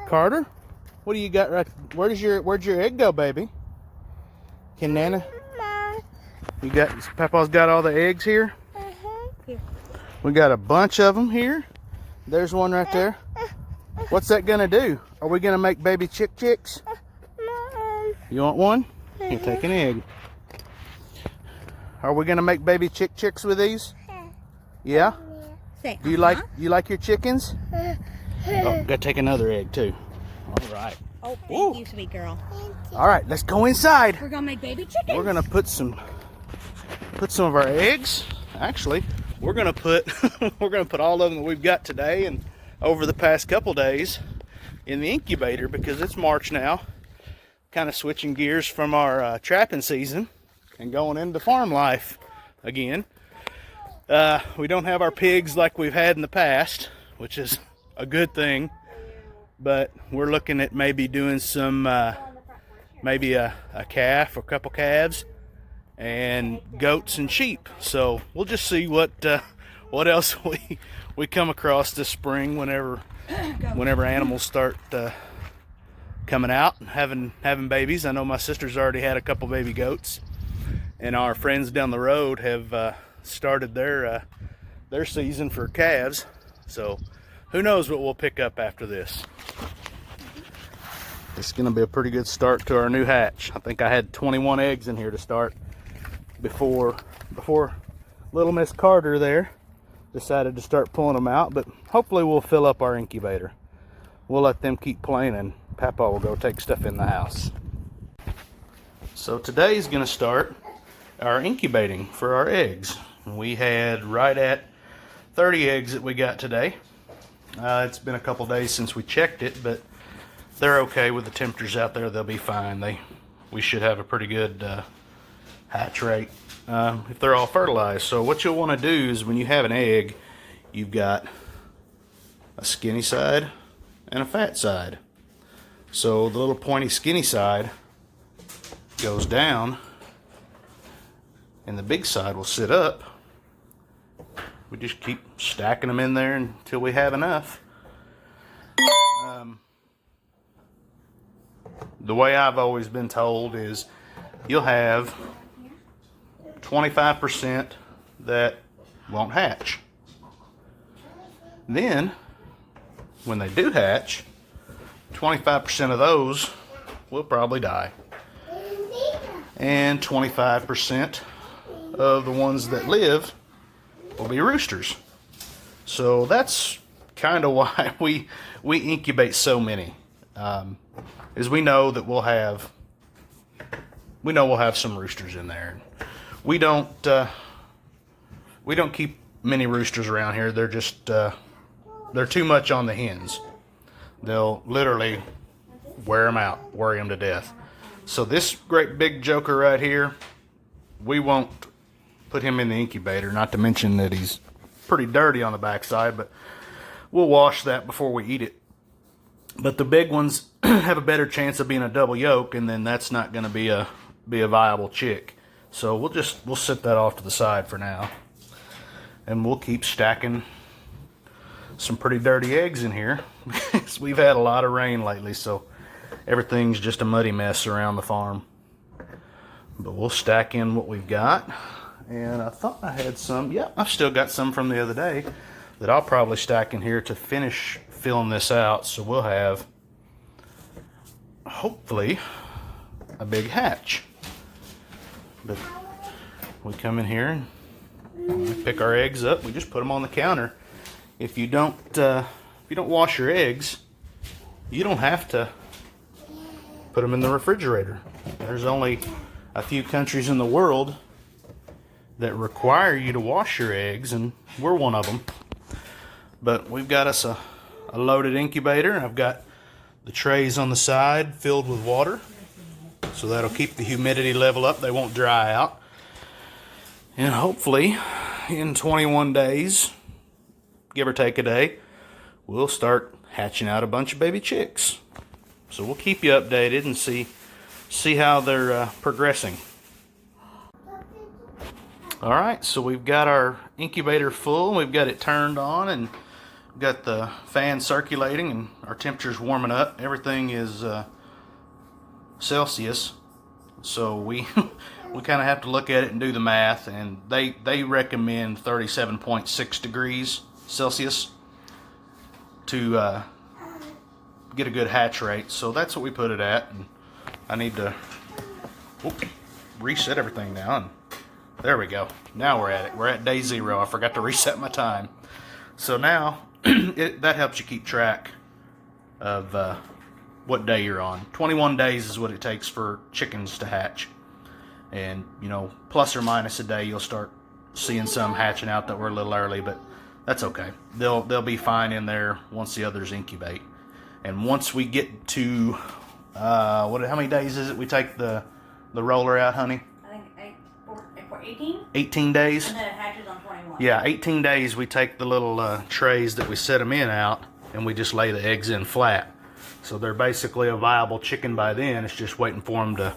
Carter, what do you got right? Where'd your egg go, baby? Can Nana? You got Papa's got all the eggs here. Here. We got a bunch of them here. There's one right there. What's that gonna do? Are we gonna make baby chicks? You want one? Here, take an egg. Are we gonna make baby chicks with these? Yeah. Say, Do you like your chickens? Oh, gotta take another egg too. All right. Oh, thank you, sweet girl. All right, let's go inside. We're gonna make baby chickens. We're gonna put some of our eggs. Actually, we're gonna put all of them that we've got today and over the past couple days in the incubator because it's March now. Kind of switching gears from our trapping season and going into farm life again. We don't have our pigs like we've had in the past, which is a good thing. But we're looking at maybe doing some, maybe a calf or a couple calves, and goats and sheep. So we'll just see what else we come across this spring whenever animals start coming out and having babies. I know my sister's already had a couple baby goats, and our friends down the road have started their season for calves. So who knows what we'll pick up after this. It's going to be a pretty good start to our new hatch. I think I had 21 eggs in here to start before little Miss Carter there decided to start pulling them out, but hopefully we'll fill up our incubator. We'll let them keep playing and Papa will go take stuff in the house. So today's going to start our incubating for our eggs. We had right at 30 eggs that we got today. It's been a couple days since we checked it, but they're okay with the temperatures out there. They'll be fine. We should have a pretty good hatch rate if they're all fertilized. So what you'll want to do is when you have an egg, you've got a skinny side and a fat side. So the little pointy skinny side goes down and the big side will sit up. We just keep stacking them in there until we have enough. The way I've always been told is you'll have 25% that won't hatch. Then, when they do hatch, 25% of those will probably die. And 25% of the ones that live will be roosters. So that's kind of why we incubate so many. Is we know that we'll have some roosters in there. We don't keep many roosters around here. They're just they're too much on the hens. They'll literally wear them out, worry them to death. So this great big joker right here, we won't put him in the incubator. Not to mention that he's pretty dirty on the backside, but we'll wash that before we eat it. But the big ones have a better chance of being a double yolk, and then that's not going to be a viable chick. So we'll set that off to the side for now, and we'll keep stacking some pretty dirty eggs in here because we've had a lot of rain lately, so everything's just a muddy mess around the farm. But we'll stack in what we've got, and I thought I had some. Yeah, I've still got some from the other day that I'll probably stack in here to finish filling this out, so we'll have hopefully a big hatch. But we come in here and we pick our eggs up. We just put them on the counter. If you don't wash your eggs, you don't have to put them in the refrigerator. There's only a few countries in the world that require you to wash your eggs, and we're one of them. But we've got us a loaded incubator. I've got the trays on the side filled with water, so that'll keep the humidity level up. They won't dry out. And hopefully in 21 days, give or take a day, we'll start hatching out a bunch of baby chicks. So we'll keep you updated and see how they're progressing. All right, so we've got our incubator full. We've got it turned on, and got the fan circulating and our temperature's warming up. Everything is Celsius, so we we kind of have to look at it and do the math, and they recommend 37.6 degrees Celsius to get a good hatch rate. So that's what we put it at, and I need to reset everything now, and there we go. Now we're at it. We're at day 0. I forgot to reset my time. So now that helps you keep track of what day you're on. 21 days is what it takes for chickens to hatch. And, you know, plus or minus a day, you'll start seeing some hatching out that were a little early, but that's okay. They'll be fine in there once the others incubate. And once we get to, how many days is it we take the roller out, honey? I think 18? 18 days? And then it hatches on 21. Yeah, 18 days we take the little trays that we set them in out, and we just lay the eggs in flat. So they're basically a viable chicken by then. It's just waiting for them to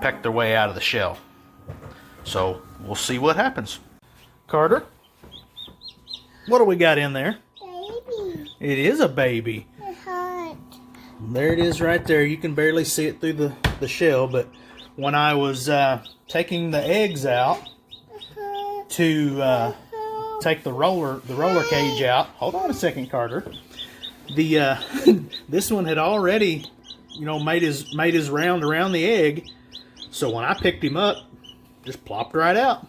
peck their way out of the shell. So we'll see what happens. Carter, what do we got in there? Baby. It is a baby. It's hot. There it is right there. You can barely see it through the shell, but when I was taking the eggs out to take the roller cage out, hold on a second, Carter. This one had already, you know, made his round around the egg. So when I picked him up, just plopped right out.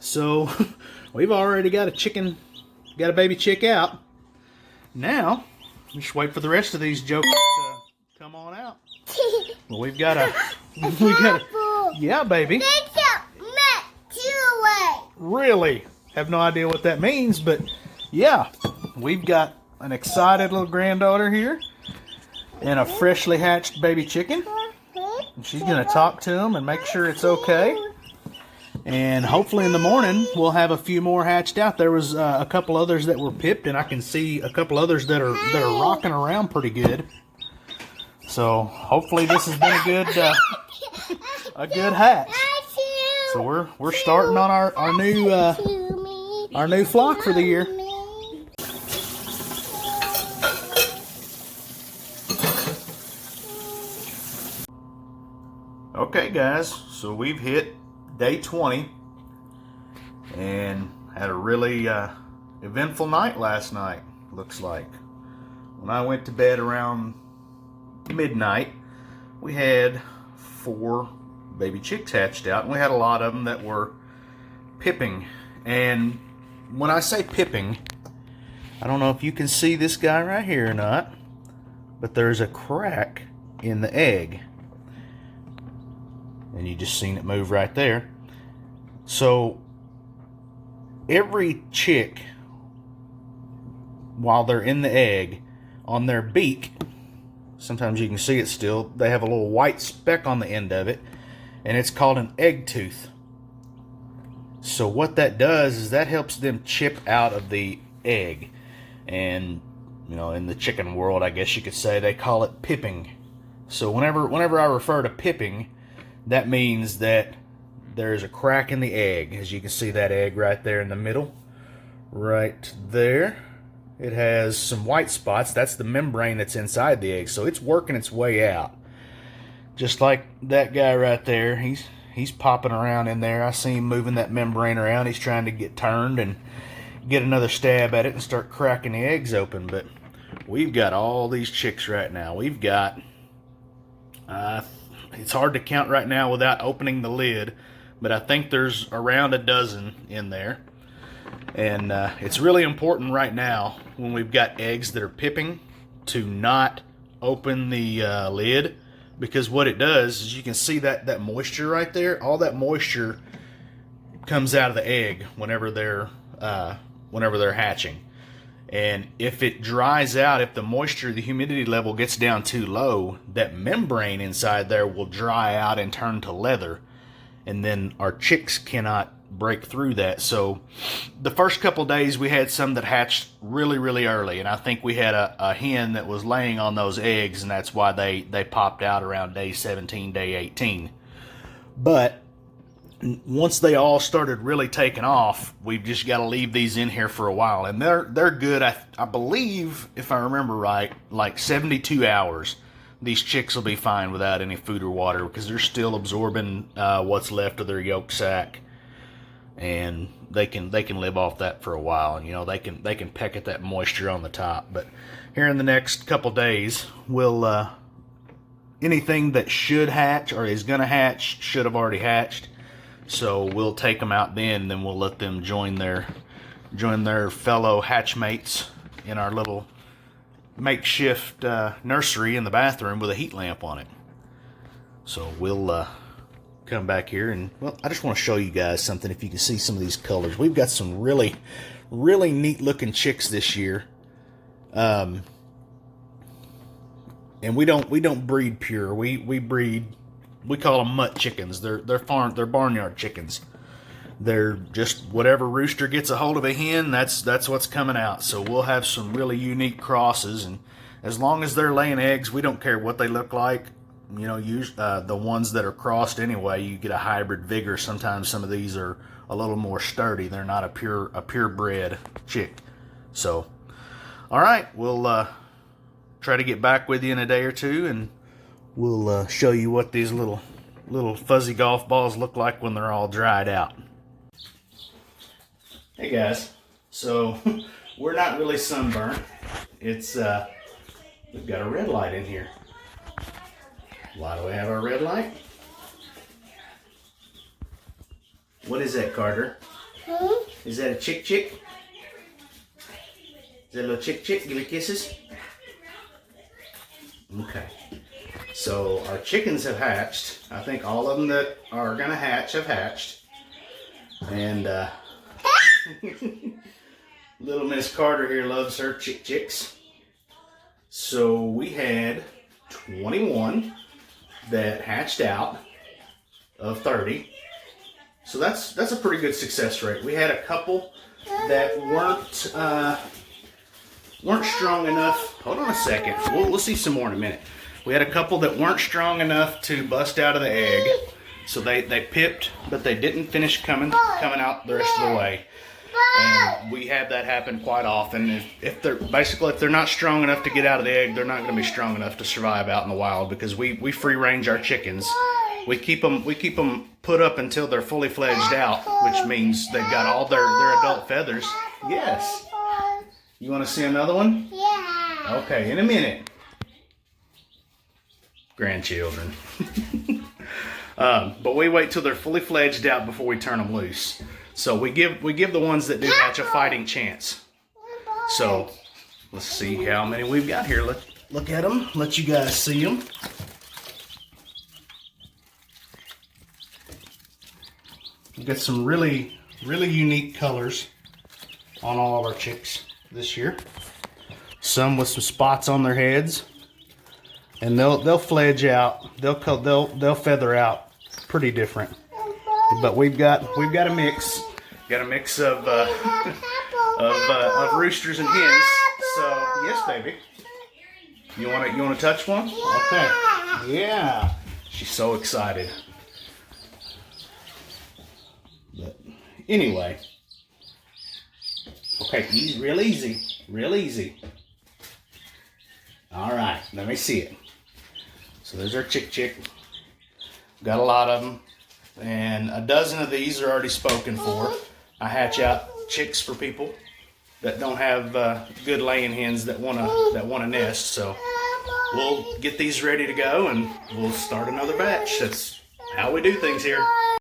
So we've already got a baby chick out. Now, just wait for the rest of these jokers to come on out. Well, we got a, yeah, baby. Really? Have no idea what that means, but yeah, we've got an excited little granddaughter here and a freshly hatched baby chicken. And she's going to talk to him and make sure it's okay. And hopefully in the morning, we'll have a few more hatched out. There was a couple others that were pipped, and I can see a couple others that are rocking around pretty good. So hopefully this has been a good hatch. So we're starting on our new flock for the year. Okay, guys, so we've hit day 20 and had a really eventful night last night, looks like. When I went to bed around midnight, we had 4 baby chicks hatched out, and we had a lot of them that were pipping. And when I say pipping, I don't know if you can see this guy right here or not, but there's a crack in the egg. And you just seen it move right there. So every chick, while they're in the egg, on their beak, sometimes you can see it still, they have a little white speck on the end of it, and it's called an egg tooth. So what that does is that helps them chip out of the egg. And, you know, in the chicken world, I guess you could say, they call it pipping. So whenever I refer to pipping, that means that there's a crack in the egg. As you can see, that egg right there in the middle. Right there. It has some white spots. That's the membrane that's inside the egg. So it's working its way out. Just like that guy right there. He's popping around in there. I see him moving that membrane around. He's trying to get turned and get another stab at it and start cracking the eggs open. But we've got all these chicks right now. We've got... it's hard to count right now without opening the lid, but I think there's around a dozen in there. And it's really important right now when we've got eggs that are pipping to not open the lid, because what it does is you can see that moisture right there. All that moisture comes out of the egg whenever they're hatching. And if it dries out, if the moisture, the humidity level gets down too low, that membrane inside there will dry out and turn to leather. And then our chicks cannot break through that. So the first couple days we had some that hatched really, really early. And I think we had a hen that was laying on those eggs, and that's why they popped out around day 17, day 18. But once they all started really taking off, we've just got to leave these in here for a while. And they're good, I believe, if I remember right, like 72 hours. These chicks will be fine without any food or water because they're still absorbing what's left of their yolk sac, and they can live off that for a while. And you know, they can peck at that moisture on the top. But here in the next couple days, we'll anything that should hatch or is gonna hatch should have already hatched. So we'll take them out then we'll let them join their fellow hatchmates in our little makeshift nursery in the bathroom with a heat lamp on it. So we'll come back here and, well, I just want to show you guys something. If you can see some of these colors, we've got some really neat looking chicks this year. And we don't breed pure. We breed, we call them mutt chickens. They're barnyard chickens. They're just whatever rooster gets a hold of a hen, that's what's coming out. So we'll have some really unique crosses, and as long as they're laying eggs, we don't care what they look like. You know, the ones that are crossed anyway, you get a hybrid vigor. Sometimes some of these are a little more sturdy. They're not a purebred chick. So, all right, we'll try to get back with you in a day or two, and we'll show you what these little fuzzy golf balls look like when they're all dried out. Hey guys, so we're not really sunburned. It's we've got a red light in here. Why do we have our red light? What is that, Carter? Is that a chick? Is that a little chick? Give me kisses. Okay. So our chickens have hatched. I think all of them that are gonna hatch have hatched. And little Miss Carter here loves her chicks. So we had 21 that hatched out of 30. So that's a pretty good success rate. We had a couple that weren't strong enough. Hold on a second. We'll see some more in a minute. We had a couple that weren't strong enough to bust out of the egg. So they pipped, but they didn't finish coming out the rest of the way. And we have that happen quite often. If they're not strong enough to get out of the egg, they're not going to be strong enough to survive out in the wild, because we free range our chickens. We keep them put up until they're fully fledged out, which means they've got all their adult feathers. Yes. You want to see another one? Yeah. Okay, in a minute. Grandchildren. But we wait till they're fully fledged out before we turn them loose. So we give the ones that do hatch a fighting chance. So let's see how many we've got here. Let's look at them. Let you guys see them. We've got some really unique colors on all of our chicks this year. Some with some spots on their heads, and they'll fledge out. They'll feather out pretty different. But we've got a mix. Got a mix of roosters and hens. So yes, baby. You wanna touch one? Okay. Yeah. She's so excited. But anyway. Okay, real easy. All right, let me see it. So there's our chick. Got a lot of them. And a dozen of these are already spoken for. I hatch out chicks for people that don't have good laying hens that wanna nest. So we'll get these ready to go, and we'll start another batch. That's how we do things here.